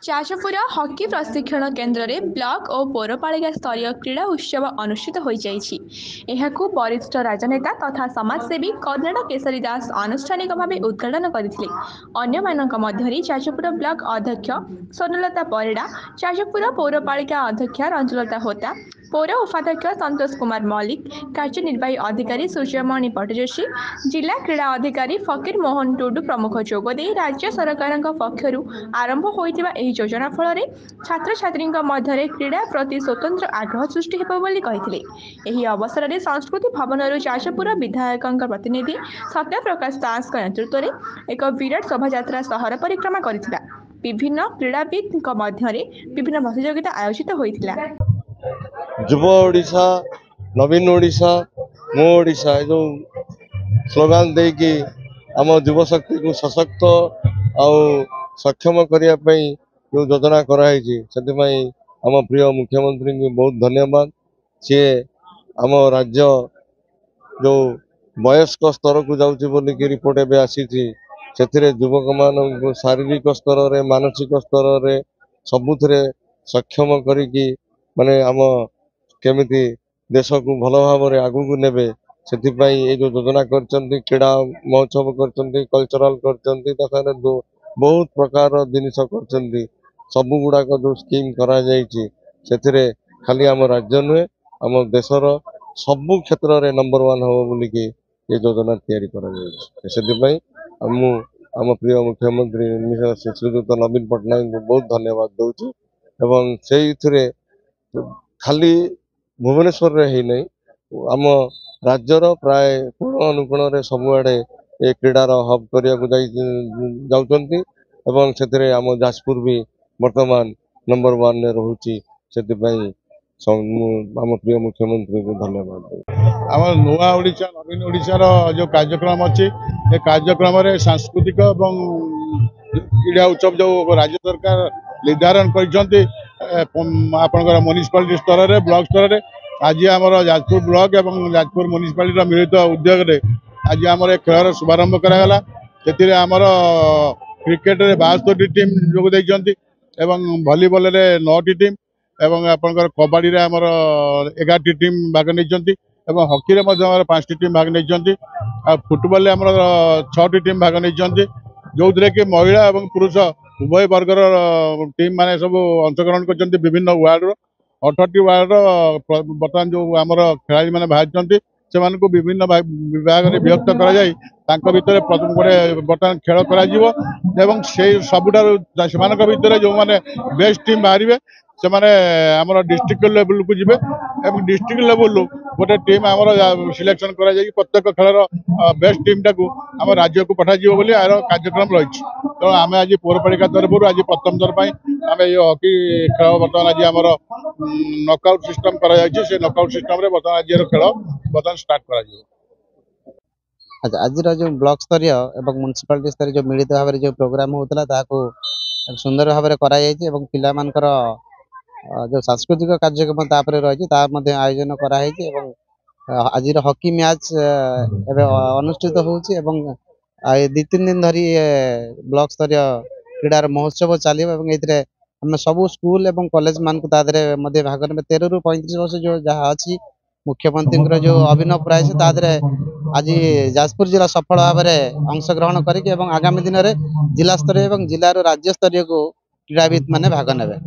Jajpur hockey प्रशिक्षण केन्द्र में ब्लॉक और पौरपालिका स्तरीय क्रीड़ा उत्सव अनुष्ठित हो वरिष्ठ राजनेता तथा समाजसेवी कर्नाड केशरी दास आनुष्ठानिक भाव उद्घाटन करते। अन्य जाजपुर ब्लॉक अध्यक्ष स्वर्णलता परिड़ा, जाजपुर पौरपालिका अध्यक्ष रंजुलता होता, पौर उपाध्यक्ष संतोष कुमार मल्लिक, कार्यनिर्वाही अधिकारी सूर्यमणि पटजोशी, जिला क्रीड़ा अधिकारी फकीर मोहन टुडू प्रमुख जोगदे राज्य सरकार पक्षर आरंभ होइतिबा एही योजना फल छात्र छात्री मध्य क्रीड़ा प्रति स्वतंत्र आग्रह सृष्टि हेबो बोली कहिथिले। एही अवसर में संस्कृति भवन जाजपुर विधायक प्रतिनिधि सत्य प्रकाश दास नेतृत्व में एक विराट शोभायात्रा सहर परिक्रमा करथिला। विभिन्न क्रीड़ाविद मध्य विभिन्न प्रतियोगिता आयोजित होइथिला। युव ओडिशा, नवीन ओडिशा, मो ओडिशा जो स्लोगान दे कि आम युव शक्ति को सशक्त आउ सक्षम करने जो योजना कराई आम प्रिय मुख्यमंत्री को बहुत धन्यवाद। सी आम राज्य जो वयस्क स्तर को जाऊँगी बोलिकी रिपोर्ट एवं आसी युवक मान शारीरिक स्तर रे मानसिक स्तर रे सबुथ सक्षम करी माने आम केमिति देश को भल भाव आगू को नेबे से जो योजना कर क्रीड़ा महोत्सव कर कल्चराल कर बहुत प्रकार जिनिस कर सबु गुड़ाक जो स्कीम करा से खाली आम राज्य नुहे आम देशर सबु क्षेत्र में नंबर 1 हम बोलिकी ये योजना तैयारी कर आम प्रिय मुख्यमंत्री श्रीजुत नवीन पट्टनायक को बहुत धन्यवाद दूची। एवं से खाली भुवनेश्वर ही नहीं आम राज्यर प्राय कोण अनुकोण सबुआड़े ये क्रीडार हब करने जाऊँगी एवं से आम जाजपुर भी वर्तमान नंबर 1 रोचे से आम प्रिय मुख्यमंत्री को धन्यवाद। आम नुआ ओडिशा नवीन ओडिशार जो कार्यक्रम अच्छी ये कार्यक्रम सांस्कृतिक और क्रीड़ा उत्सव जो राज्य सरकार निर्धारण कर म्युनिसिपालिटी स्तर में ब्लॉक स्तर में आज आम जाजपुर ब्लॉक और जाजपुर म्युनिसिपालिटी मिलित उद्योग आज आम खेल शुभारंभ कराला। से आमर क्रिकेट रे 72 टीम जोग वॉलीबॉल रे 9टी टीम एवं आपनकर कबड्डी रे आमर 11टी टीम भाग नहीं एवं हॉकी रे 5टी टीम भाग नहीं फुटबॉल आमर 6टी टीम भाग नहीं जो कि महिला और पुरुष उभय वर्गर टीम माने सब अंशग्रहण कर विभिन्न वार्ड 18टी वार्ड बर्तमान जो आमर खेलाड़ी मैंने बाहर से विभिन्न विभाग में विभक्त कर गोटे बर्तमान खेल कर सबुठार भितर जो मैंने बेस्ट टीम बाहर से आमर डिस्ट्रिक्ट लेवल को जी डिस्ट्रिक्ट लेवल गोटे टीम आमर सिलेक्शन कर प्रत्येक खेलर बेस्ट टीम टाक आम राज्य को पठाई यार कार्यक्रम रही। तो आम आज पौरपालिका तरफ आज प्रथम थर आम ये हॉकी खेल बर्तमान आज आमर नकआउट सिस्टम कर नकआउट सिस्टम बर्तमान आज खेल बर्तमान स्टार्ट कर। अच्छा आज जो ब्लॉक स्तरीय एवं म्युनिसिपालिटी स्तरीय जो मिलित भाव जो प्रोग्राम होता सुंदर भाव में कराई पिलामानकर जो सांस्कृतिक कार्यक्रम रही आयोजन कराई आज हॉकी मैच अनुष्ठित होची 2-3 दिन धरी ब्लॉक स्तरीय क्रीडार महोत्सव चलो आम सब स्कूल एवं कॉलेज मान भाग ने 13 ରୁ 35 वर्ष जो जहाँ अच्छी मुख्यमंत्री जो अभिनव प्रयास आज जाजपुर जिला सफल भाव में अंशग्रहण करके आगामी दिन में जिला स्तरीय और जिलार राज्य स्तरीय को क्रीड़ाविद माने भाग नेबे।